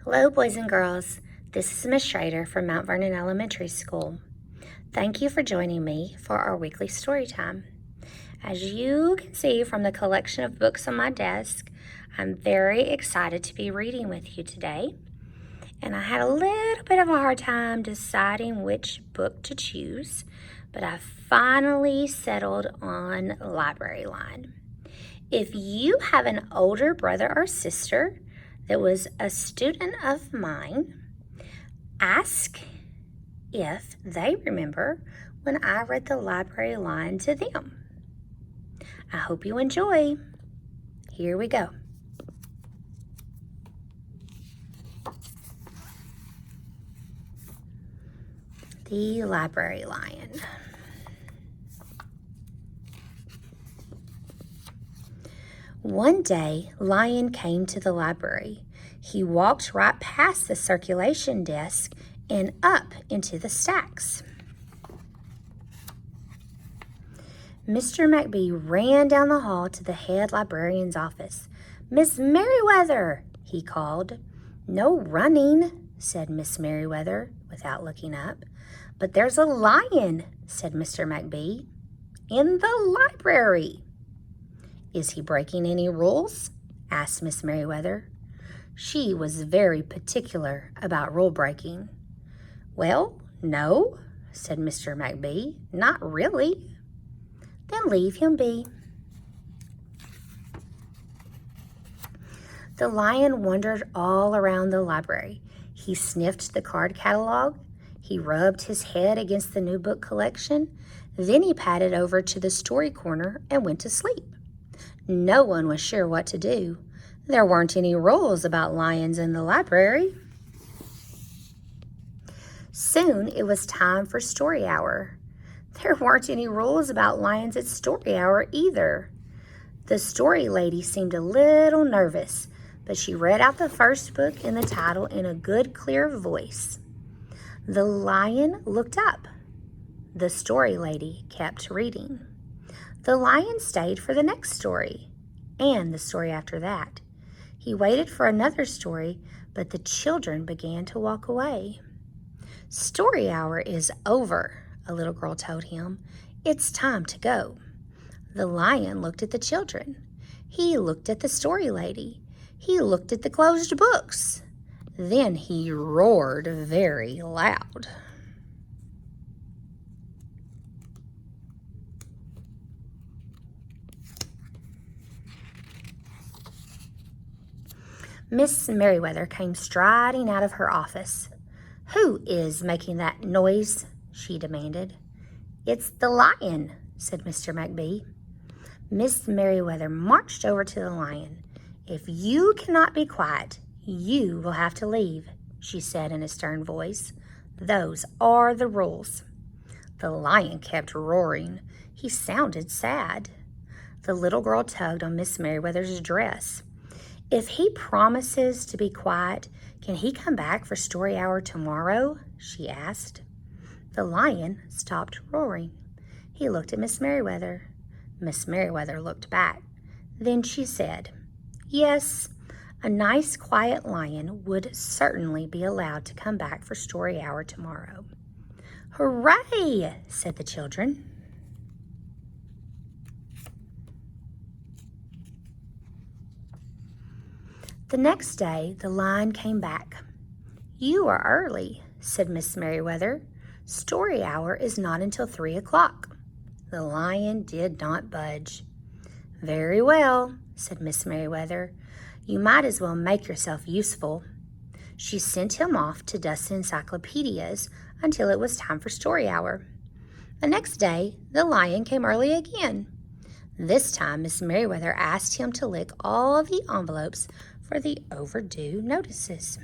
Hello, boys and girls. This is Miss Shrader from Mount Vernon Elementary School. Thank you for joining me for our weekly story time. As you can see from the collection of books on my desk, I'm very excited to be reading with you today. And I had a little bit of a hard time deciding which book to choose, but I finally settled on Library Line. If you have an older brother or sister that was a student of mine, ask if they remember when I read the Library Line to them. I hope you enjoy. Here we go. The Library Lion. One day, Lion came to the library. He walked right past the circulation desk and up into the stacks. Mr. McBee ran down the hall to the head librarian's office. "Miss Merriweather," he called. "No running," said Miss Merriweather without looking up. "But there's a lion," said Mr. McBee, "in the library." "Is he breaking any rules?" asked Miss Merriweather. She was very particular about rule breaking. "Well, no," said Mr. McBee, "not really." "Then leave him be." The lion wandered all around the library. He sniffed the card catalog. He rubbed his head against the new book collection. Then he padded over to the story corner and went to sleep. No one was sure what to do. There weren't any rules about lions in the library. Soon it was time for story hour. There weren't any rules about lions at story hour either. The story lady seemed a little nervous, but she read out the first book in the title in a good, clear voice. The lion looked up. The story lady kept reading. The lion stayed for the next story, and the story after that. He waited for another story, but the children began to walk away. "Story hour is over," a little girl told him. "It's time to go." The lion looked at the children. He looked at the story lady. He looked at the closed books. Then he roared very loud. Miss Merriweather came striding out of her office. "Who is making that noise?" she demanded. "It's the lion," said Mr. McBee. Miss Merriweather marched over to the lion. "If you cannot be quiet, you will have to leave," she said in a stern voice. "Those are the rules." The lion kept roaring. He sounded sad. The little girl tugged on Miss Merriweather's dress. "If he promises to be quiet, can he come back for story hour tomorrow?" she asked. The lion stopped roaring. He looked at Miss Merriweather. Miss Merriweather looked back. Then she said, "Yes, a nice quiet lion would certainly be allowed to come back for story hour tomorrow." "Hooray!" said the children. The next day, the lion came back. "You are early," said Miss Merriweather. "Story hour is not until 3 o'clock." The lion did not budge. "Very well," said Miss Merriweather. "You might as well make yourself useful." She sent him off to dust encyclopedias until it was time for story hour. The next day, the lion came early again. This time, Miss Merriweather asked him to lick all of the envelopes for the overdue notices.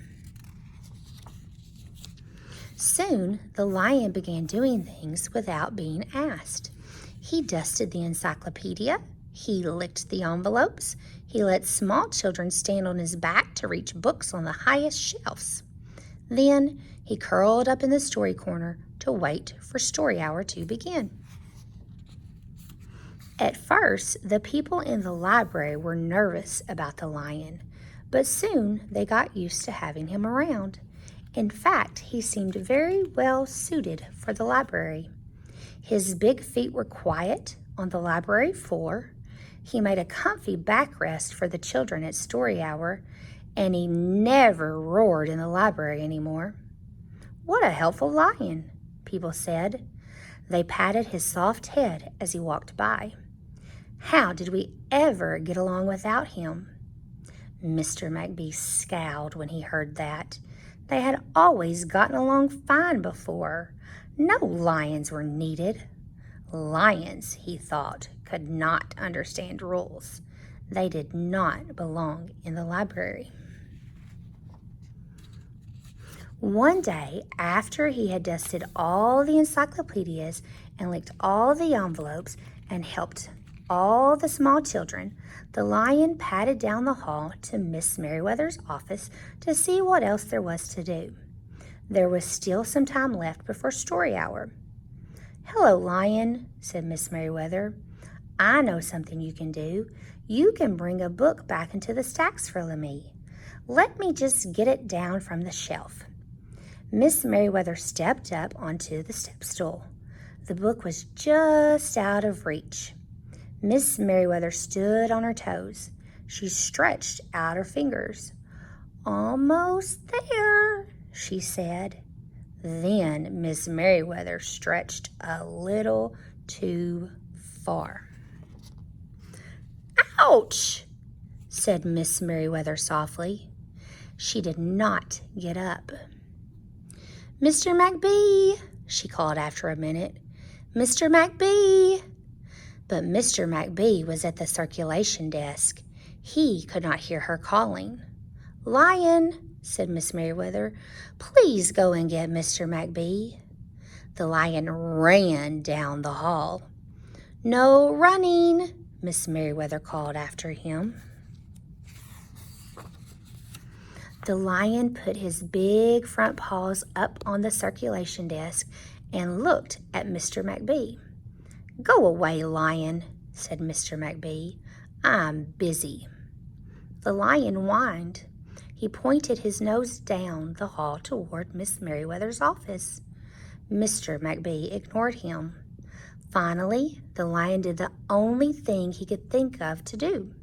Soon, the lion began doing things without being asked. He dusted the encyclopedia. He licked the envelopes. He let small children stand on his back to reach books on the highest shelves. Then he curled up in the story corner to wait for story hour to begin. At first, the people in the library were nervous about the lion, But soon they got used to having him around. In fact, he seemed very well suited for the library. His big feet were quiet on the library floor. He made a comfy backrest for the children at story hour, and he never roared in the library anymore. "What a helpful lion," people said. They patted his soft head as he walked by. How did we ever get along without him? Mr. McBee scowled when he heard that. They had always gotten along fine before. No lions were needed. Lions, he thought, could not understand rules. They did not belong in the library. One day, after he had dusted all the encyclopedias and licked all the envelopes and helped all the small children, the lion padded down the hall to Miss Merriweather's office to see what else there was to do. There was still some time left before story hour. "Hello, Lion," said Miss Merriweather. "I know something you can do. You can bring a book back into the stacks for me. Let me just get it down from the shelf." Miss Merriweather stepped up onto the step stool. The book was just out of reach. Miss Merriweather stood on her toes. She stretched out her fingers. "Almost there," she said. Then Miss Merriweather stretched a little too far. "Ouch!" said Miss Merriweather softly. She did not get up. "Mr. McBee," she called after a minute. "Mr. McBee." But Mr. McBee was at the circulation desk. He could not hear her calling. "Lion," said Miss Merriweather, "please go and get Mr. McBee." The lion ran down the hall. "No running," Miss Merriweather called after him. The lion put his big front paws up on the circulation desk and looked at Mr. McBee. "Go away, Lion," said Mr. McBee. "I'm busy." The lion whined. He pointed his nose down the hall toward Miss Merriweather's office. Mr. McBee ignored him. Finally, the lion did the only thing he could think of to do.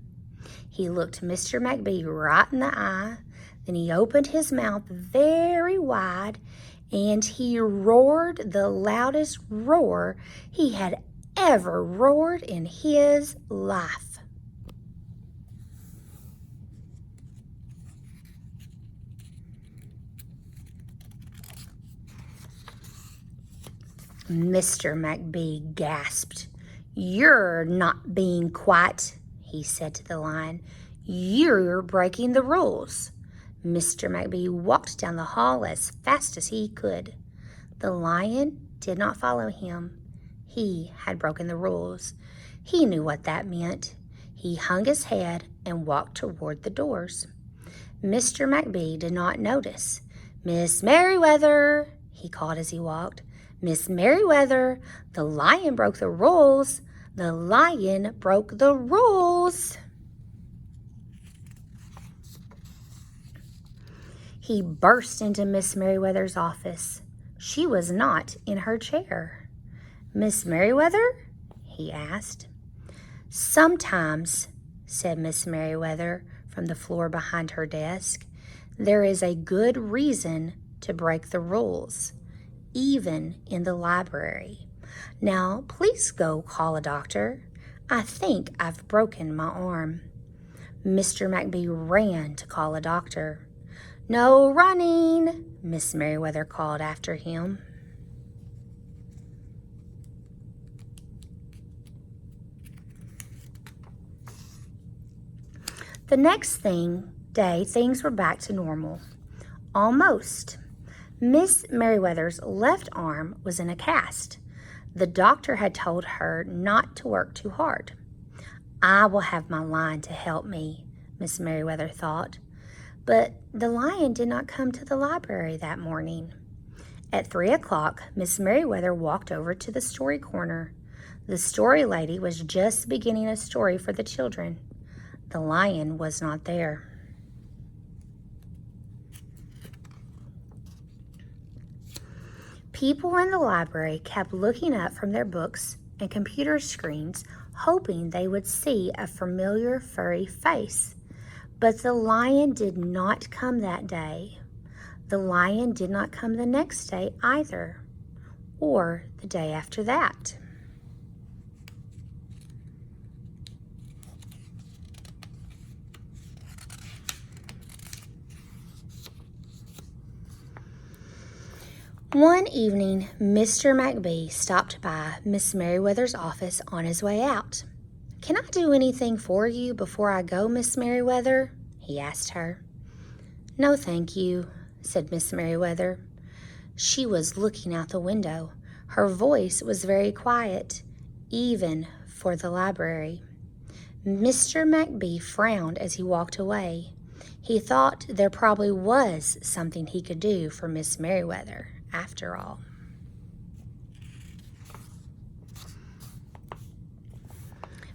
He looked Mr. McBee right in the eye. Then he opened his mouth very wide, and he roared the loudest roar he had ever roared in his life. Mr. McBee gasped. "You're not being quiet," he said to the lion. "You're breaking the rules." Mr. McBee walked down the hall as fast as he could. The lion did not follow him. He had broken the rules. He knew what that meant. He hung his head and walked toward the doors. Mr. McBee did not notice. "Miss Merriweather," he called as he walked. "Miss Merriweather, the lion broke the rules. The lion broke the rules." He burst into Miss Merriweather's office. She was not in her chair. "Miss Merriweather?" he asked. "Sometimes," said Miss Merriweather from the floor behind her desk, "there is a good reason to break the rules, even in the library. Now, please go call a doctor. I think I've broken my arm." Mr. McBee ran to call a doctor. "No running," Miss Merriweather called after him. The next day, things were back to normal. Almost. Miss Merriweather's left arm was in a cast. The doctor had told her not to work too hard. "I will have my lion to help me," Miss Merriweather thought. But the lion did not come to the library that morning. At 3 o'clock, Miss Merriweather walked over to the story corner. The story lady was just beginning a story for the children. The lion was not there. People in the library kept looking up from their books and computer screens, hoping they would see a familiar furry face. But the lion did not come that day. The lion did not come the next day either, or the day after that. One evening, Mr. McBee stopped by Miss Merriweather's office on his way out. "Can I do anything for you before I go, Miss Merriweather?" he asked her. "No, thank you," said Miss Merriweather. She was looking out the window. Her voice was very quiet, even for the library. Mr. McBee frowned as he walked away. He thought there probably was something he could do for Miss Merriweather, after all.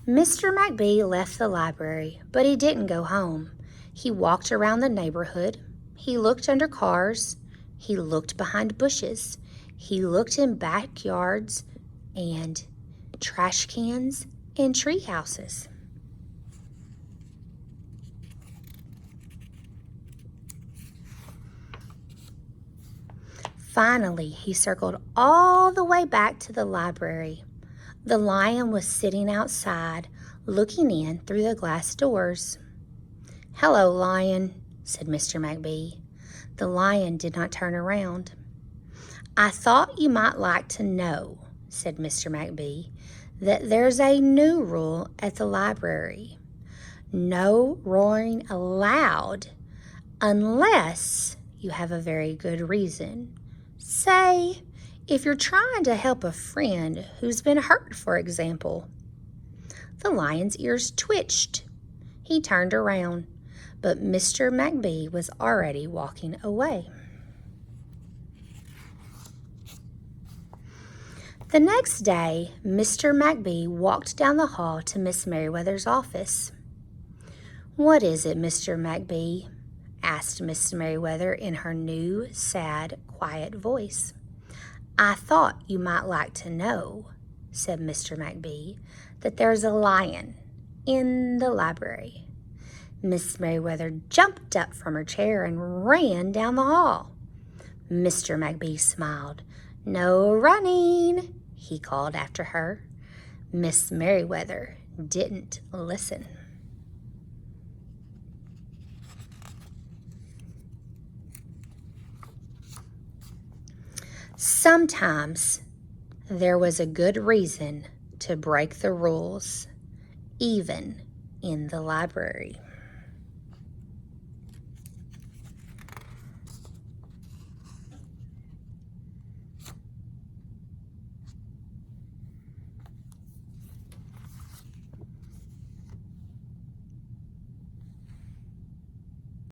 Mr. McBee left the library, but he didn't go home. He walked around the neighborhood. He looked under cars. He looked behind bushes. He looked in backyards and trash cans and tree houses. Finally, he circled all the way back to the library. The lion was sitting outside, looking in through the glass doors. "Hello, Lion," said Mr. McBee. The lion did not turn around. "I thought you might like to know," said Mr. McBee, "that there's a new rule at the library. No roaring aloud unless you have a very good reason. Say, if you're trying to help a friend who's been hurt, for example." The lion's ears twitched. He turned around, but Mr. McBee was already walking away. The next day, Mr. McBee walked down the hall to Miss Merriweather's office. "What is it, Mr. McBee?" asked Miss Merriweather in her new, sad, quiet voice. "I thought you might like to know," said Mr. McBee, "that there's a lion in the library." Miss Merriweather jumped up from her chair and ran down the hall. Mr. McBee smiled. "No running," he called after her. Miss Merriweather didn't listen. Sometimes there was a good reason to break the rules, even in the library.